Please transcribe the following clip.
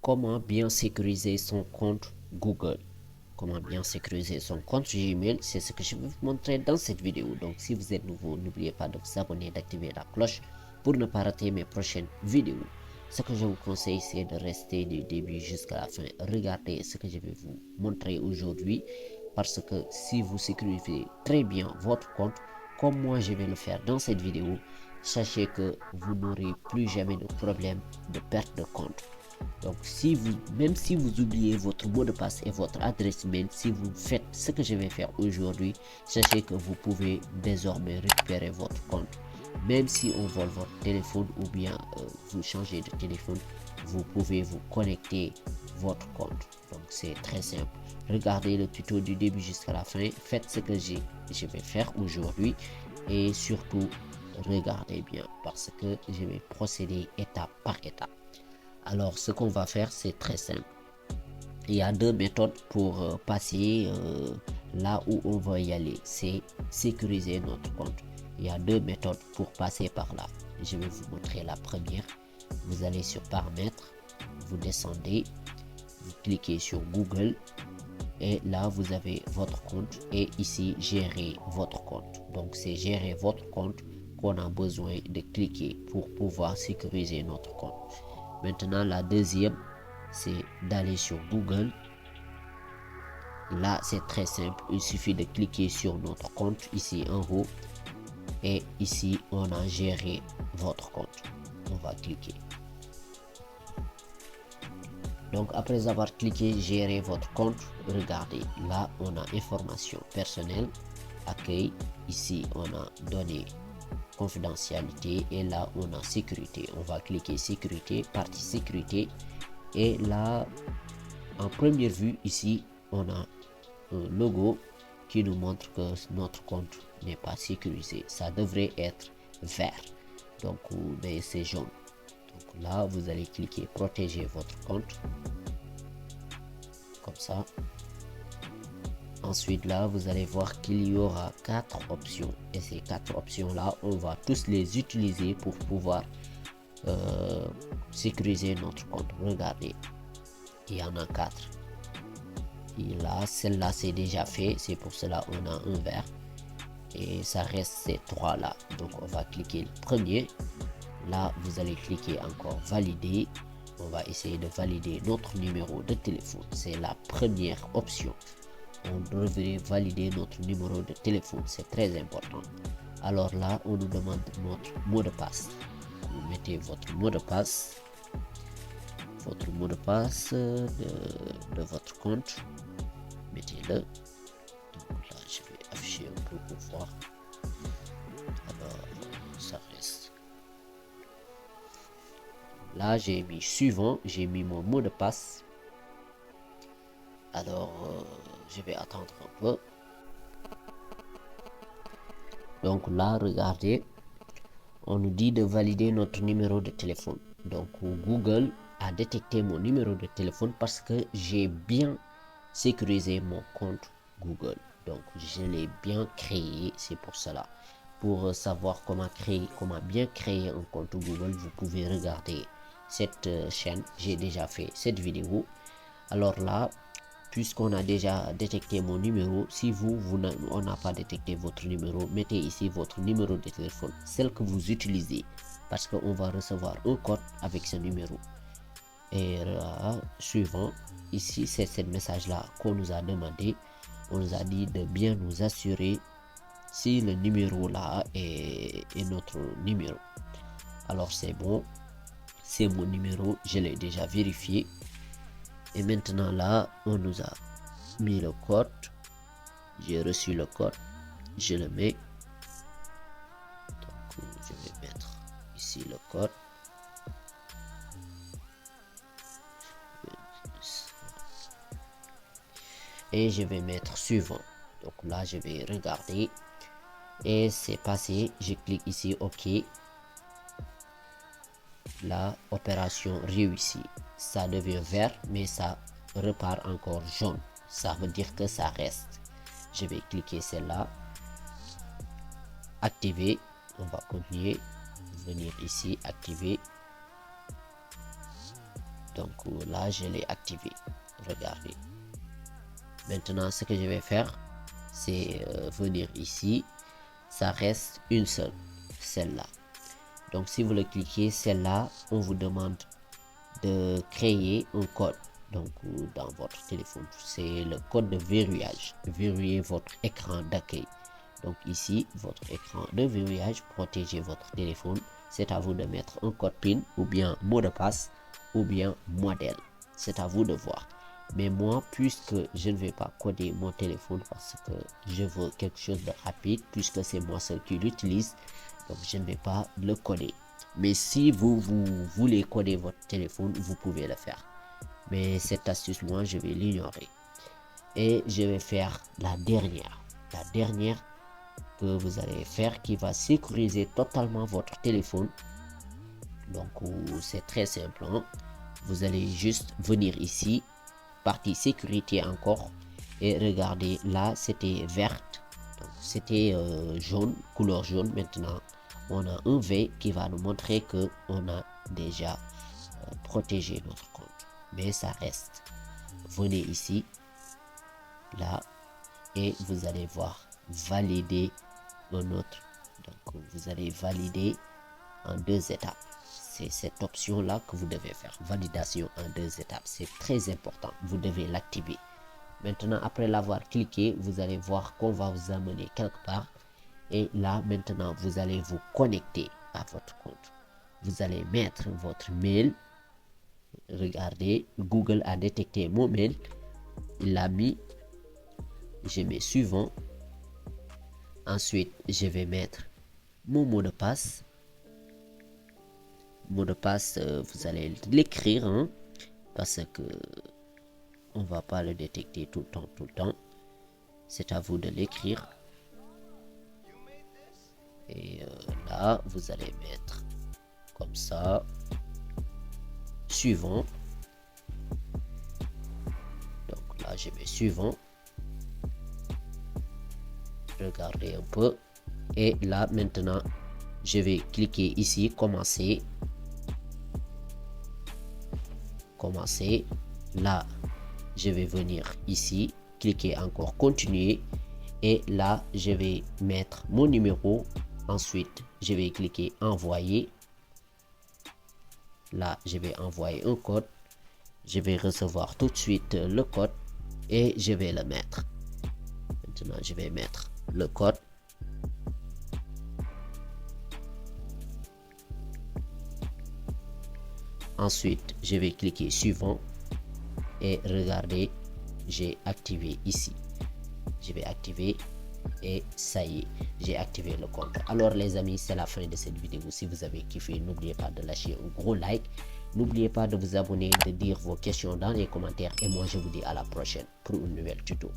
comment bien sécuriser son compte Google. Comment bien sécuriser son compte Gmail, c'est ce que je vais vous montrer dans cette vidéo. Donc si vous êtes nouveau, n'oubliez pas de vous abonner, d'activer la cloche pour ne pas rater mes prochaines vidéos. Ce que je vous conseille, c'est de rester du début jusqu'à la fin. Regardez ce que je vais vous montrer aujourd'hui, parce que si vous sécurisez très bien votre compte, comme moi je vais le faire dans cette vidéo, sachez que vous n'aurez plus jamais de problème de perte de compte. Donc même si vous oubliez votre mot de passe et votre adresse mail, si vous faites ce que je vais faire aujourd'hui, sachez que vous pouvez désormais récupérer votre compte. Même si on vole votre téléphone ou bien vous changez de téléphone, vous pouvez vous connecter votre compte. Donc c'est très simple. Regardez le tuto du début jusqu'à la fin. Faites ce que je vais faire aujourd'hui et surtout regardez bien, parce que je vais procéder étape par étape. Alors, ce qu'on va faire, c'est très simple. Il y a deux méthodes pour passer là où on va y aller. C'est sécuriser notre compte. Il y a deux méthodes pour passer par là. Je vais vous montrer la première. Vous allez sur Paramètres, vous descendez, vous cliquez sur Google et là, vous avez votre compte et ici, gérer votre compte. Donc, c'est gérer votre compte qu'on a besoin de cliquer pour pouvoir sécuriser notre compte. Maintenant, la deuxième, c'est d'aller sur Google. Là, c'est très simple. Il suffit de cliquer sur notre compte ici en haut. Et ici, on a géré votre compte. On va cliquer. Donc, après avoir cliqué gérer votre compte, regardez. Là, on a information personnelle, accueil. Ici, on a données, confidentialité, et là on a sécurité. On va cliquer sécurité, partie sécurité, et là en première vue ici on a un logo qui nous montre que notre compte n'est pas sécurisé. Ça devrait être vert, donc mais c'est jaune. Donc là vous allez cliquer protéger votre compte comme ça. Ensuite là vous allez voir qu'il y aura 4 options, et ces 4 options là on va tous les utiliser pour pouvoir sécuriser notre compte. Regardez, il y en a 4, et là celle-là c'est déjà fait, c'est pour cela on a un vert, et ça reste ces 3 là. Donc on va cliquer le premier. Là vous allez cliquer encore valider. On va essayer de valider notre numéro de téléphone, c'est la première option. On devrait valider notre numéro de téléphone, c'est très important. Alors là on nous demande notre mot de passe. Vous mettez votre mot de passe, de votre compte, mettez-le. Donc là je vais afficher un peu pour voir. Alors ça reste là, j'ai mis suivant, j'ai mis mon mot de passe. Alors je vais attendre un peu. Donc là regardez, on nous dit de valider notre numéro de téléphone. Donc Google a détecté mon numéro de téléphone parce que j'ai bien sécurisé mon compte Google. Donc je l'ai bien créé, c'est pour cela. Pour savoir comment bien créer un compte Google, vous pouvez regarder cette chaîne. J'ai déjà fait cette vidéo. Alors là, puisqu'on a déjà détecté mon numéro, si on n'a pas détecté votre numéro, mettez ici votre numéro de téléphone, celle que vous utilisez, parce qu'on va recevoir un code avec ce numéro. Et là, suivant, ici c'est ce message là qu'on nous a demandé. On nous a dit de bien nous assurer si le numéro là est notre numéro. Alors c'est bon, c'est mon numéro, je l'ai déjà vérifié. Et maintenant là, on nous a mis le code. J'ai reçu le code, je le mets. Donc je vais mettre ici le code. Et je vais mettre suivant. Donc là je vais regarder et c'est passé. Je clique ici OK. Là, opération réussie. Ça devient vert, mais ça repart encore jaune. Ça veut dire que ça reste. Je vais cliquer celle-là, activer. On va continuer, venir ici, activer. Donc là, je l'ai activé. Regardez. Maintenant, ce que je vais faire, c'est venir ici. Ça reste une seule, celle-là. Donc si vous le cliquez, celle-là, on vous demande de créer un code. Donc dans votre téléphone, c'est le code de verrouillage. Verrouillez votre écran d'accueil. Donc ici, votre écran de verrouillage, protégez votre téléphone. C'est à vous de mettre un code PIN ou bien mot de passe ou bien modèle. C'est à vous de voir. Mais moi, puisque je ne vais pas coder mon téléphone parce que je veux quelque chose de rapide, puisque c'est moi seul qui l'utilise, donc je ne vais pas le coder. Mais si vous voulez coder votre téléphone, vous pouvez le faire. Mais cette astuce, moi, je vais l'ignorer. Et je vais faire la dernière. La dernière que vous allez faire qui va sécuriser totalement votre téléphone. Donc, c'est très simple. Hein? Vous allez juste venir ici, partie sécurité encore. Et regardez, là, c'était verte. Donc, c'était jaune, couleur jaune. Maintenant, on a un V qui va nous montrer que on a déjà protégé notre compte. Mais ça reste. Venez ici, là, et vous allez voir valider un autre. Donc, vous allez valider en 2 étapes. C'est cette option-là que vous devez faire. Validation en 2 étapes. C'est très important. Vous devez l'activer. Maintenant, après l'avoir cliqué, vous allez voir qu'on va vous amener quelque part. Et là, maintenant, vous allez vous connecter à votre compte. Vous allez mettre votre mail. Regardez, Google a détecté mon mail. Il l'a mis. Je mets suivant. Ensuite, je vais mettre mon mot de passe. Mot de passe, vous allez l'écrire, hein, parce que on va pas le détecter tout le temps. C'est à vous de l'écrire. Et là, vous allez mettre comme ça. Suivant. Donc là, je mets suivant. Regardez un peu. Et là, maintenant, je vais cliquer ici, commencer. Commencer. Là, je vais venir ici, cliquer encore continuer. Et là, je vais mettre mon numéro. Ensuite, je vais cliquer envoyer. Là, je vais envoyer un code. Je vais recevoir tout de suite le code et je vais le mettre. Maintenant, je vais mettre le code. Ensuite, je vais cliquer suivant et regardez, j'ai activé ici. Je vais activer et ça y est, j'ai activé le compte. Alors les amis, c'est la fin de cette vidéo. Si vous avez kiffé, n'oubliez pas de lâcher un gros like. N'oubliez pas de vous abonner, de dire vos questions dans les commentaires et moi je vous dis à la prochaine pour une nouvelle tuto.